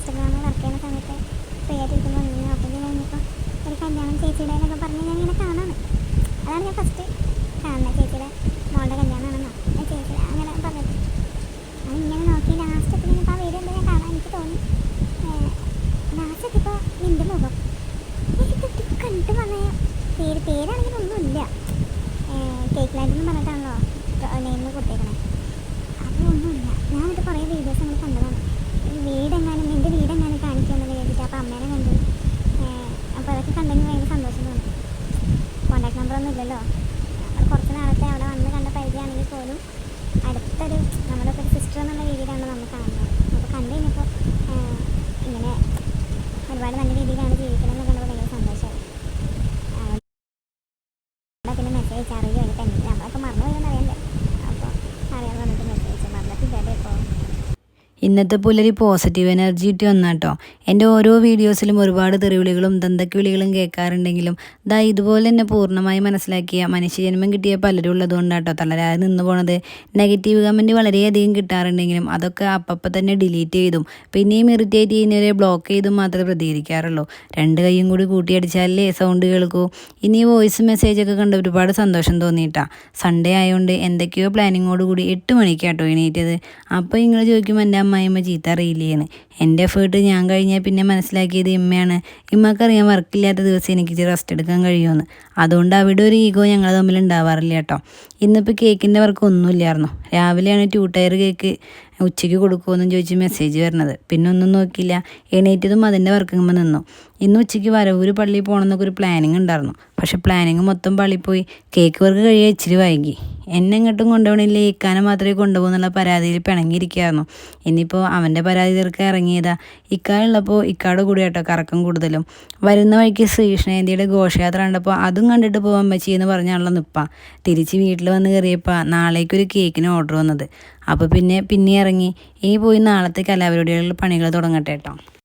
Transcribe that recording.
ഇൻസ്റ്റാഗ്രാമിൽ വർക്ക് ചെയ്യുന്ന സമയത്ത് ഫ്രീ ആയിട്ടിരിക്കുമ്പോൾ ഇങ്ങനെ ഓപ്പൺ ചെയ്ത് കഴിഞ്ഞപ്പോൾ ഒരു കല്യാണം ചേച്ചിയുടെ എന്നൊക്കെ പറഞ്ഞ് ഞാൻ ഇങ്ങനെ കാണാണ്. അതാണ് ഞാൻ ഫസ്റ്റ് കാണുന്നത്, ചേച്ചിയുടെ മോളുടെ കല്യാണമാണെന്നോ ചേച്ചി അങ്ങനെ പറഞ്ഞത്. ഞാൻ ഇങ്ങനെ നോക്കി ലാസ്റ്റ് എത്തിയപ്പോൾ ആ വീഡിയോ ഉണ്ട് ഞാൻ കാണാൻ എനിക്ക് തോന്നി. ലാസ്റ്റ് എത്തിയപ്പോൾ നിൻ്റെ മുഖം എനിക്ക് കണ്ടിട്ട് പറഞ്ഞ പേരാണെങ്കിൽ ഒന്നുമില്ല, കേക്ക് ലാൻഡ് എന്ന് പറഞ്ഞിട്ടാണല്ലോ നെയിമിൽ കൊടുത്തേക്കണേ. അതൊന്നുമില്ല. ഞാനിത് കുറേ വീഡിയോസ് നമ്മൾ കണ്ടതാണ്. വീടെങ്ങാനും എൻ്റെ വീടെങ്ങാനും കാണിക്കുമെന്ന് വിചാരിച്ചിട്ട് അപ്പോൾ അമ്മേനെ കണ്ടു. അപ്പോൾ അതൊക്കെ കണ്ടെങ്കിൽ ഭയങ്കര സന്തോഷം തോന്നി. കോൺടാക്ട് നമ്പറൊന്നും ഇല്ലല്ലോ, നമ്മൾ കുറച്ച് നാളത്തെ അവിടെ വന്ന് കണ്ട പരിചയമാണെങ്കിൽ പോലും അടുത്തൊരു നമ്മുടെ ഒരു സിസ്റ്റർ എന്നുള്ള രീതിയിലാണ് നമ്മൾ കാണുന്നത്. അപ്പോൾ കണ്ടു കഴിഞ്ഞപ്പോൾ ഇങ്ങനെ ഒരുപാട് നല്ല രീതിയിലാണ് ജീവിക്കണമെന്ന് കണ്ടപ്പോൾ ഭയങ്കര സന്തോഷമായി. പിന്നെ മെസ്സേജ് അയച്ചാൽ അറിയുമോ എനിക്ക് തന്നെ നമ്മളൊക്കെ മറന്നു പോയെന്ന് അറിയണ്ടേ, അപ്പോൾ അറിയാൻ പറഞ്ഞിട്ട് മെസ്സേജ് അയച്ചാൽ മറന്നിട്ടില്ലേ ഇപ്പോൾ. ഇന്നത്തെ പുലരി പോസിറ്റീവ് എനർജി ഇട്ട് വന്നാട്ടോ. എൻ്റെ ഓരോ വീഡിയോസിലും ഒരുപാട് തെറിവിളികളും ദന്തക്ക് വിളികളും കേൾക്കാറുണ്ടെങ്കിലും ഇതുപോലെ തന്നെ പൂർണ്ണമായി മനസ്സിലാക്കിയ മനുഷ്യജന്മം കിട്ടിയ പലരും ഉള്ളതുകൊണ്ടാട്ടോ തളരാതെ നിന്ന് പോണത്. നെഗറ്റീവ് കമൻറ്റ് വളരെയധികം കിട്ടാറുണ്ടെങ്കിലും അതൊക്കെ അപ്പം തന്നെ ഡിലീറ്റ് ചെയ്തും പിന്നെയും ഇറിറ്റേറ്റ് ചെയ്യുന്നവരെ ബ്ലോക്ക് ചെയ്തും മാത്രമേ പ്രതികരിക്കാറുള്ളൂ. രണ്ട് കൈയും കൂടി കൂട്ടിയടിച്ചാലേ സൗണ്ട് കേൾക്കൂ. ഇനി വോയിസ് മെസ്സേജൊക്കെ കണ്ട് ഒരുപാട് സന്തോഷം തോന്നിയിട്ടാ. സൺഡേ ആയതുകൊണ്ട് എന്തൊക്കെയോ പ്ലാനിങ്ങോട് കൂടി 8 മണിക്കാട്ടോ എണീറ്റത്. അപ്പോൾ നിങ്ങൾ ചോദിക്കുമ്പോൾ എൻ്റെ അമ്മായിമ്മ ചീത്ത അറിയില്ലേന്ന്. എൻ്റെ എഫേർട്ട് ഞാൻ കഴിഞ്ഞാൽ പിന്നെ മനസ്സിലാക്കിയത് ഇമ്മയാണ്. ഇമ്മക്കറിയാൻ വർക്കില്ലാത്ത ദിവസം എനിക്ക് റെസ്റ്റ് എടുക്കാൻ കഴിയുമെന്ന്. അതുകൊണ്ട് അവിടെ ഒരു ഈഗോ ഞങ്ങൾ തമ്മിൽ ഉണ്ടാവാറില്ല കേട്ടോ. ഇന്നിപ്പോൾ കേക്കിൻ്റെ വർക്ക് ഒന്നുമില്ലായിരുന്നു. രാവിലെയാണ് 2 ടയർ കേക്ക് ഉച്ചയ്ക്ക് കൊടുക്കുമെന്നും ചോദിച്ച് മെസ്സേജ് വരുന്നത്. പിന്നെ ഒന്നും നോക്കിയില്ല, എണീറ്റതും അതിൻ്റെ വർക്കുമ്പോൾ നിന്നു. ഇന്ന് ഉച്ചയ്ക്ക് വരവൂര് പള്ളിയിൽ പോകണമെന്നൊക്കെ ഒരു പ്ലാനിങ് ഉണ്ടായിരുന്നു. പക്ഷെ പ്ലാനിങ് മൊത്തം പള്ളിയിൽ പോയി. കേക്ക് വർക്ക് കഴിയാൻ ഇച്ചിരി വൈകി. എന്നെ എങ്ങോട്ടും കൊണ്ടുപോകണില്ല, ഇക്കാനെ മാത്രമേ കൊണ്ടുപോകുന്നുള്ള പരാതിയിൽ പിണങ്ങിയിരിക്കുകയായിരുന്നു. ഇനിയിപ്പോൾ അവൻ്റെ പരാതി തീർക്കാൻ ഇറങ്ങിയതാ. ഇക്കായുള്ളപ്പോൾ ഇക്കാടെ കൂടെ കേട്ടോ കറക്കം കൂടുതലും. വരുന്ന വഴിക്ക് ശ്രീകൃഷ്ണജയന്തിയുടെ ഘോഷയാത്ര കണ്ടപ്പോൾ അതും കണ്ടിട്ട് പോകാൻ പറ്റിയെന്ന് പറഞ്ഞാണല്ലോ നിൽപ്പാ. തിരിച്ച് വീട്ടിൽ വന്ന് കയറിയപ്പോൾ നാളേക്കൊരു കേക്കിന് ഓർഡർ വന്നത്. അപ്പോൾ പിന്നെ ഇറങ്ങി. ഇനി പോയി നാളത്തെ കലാപരിപാടികളിൽ പണികൾ തുടങ്ങട്ടെ കേട്ടോ.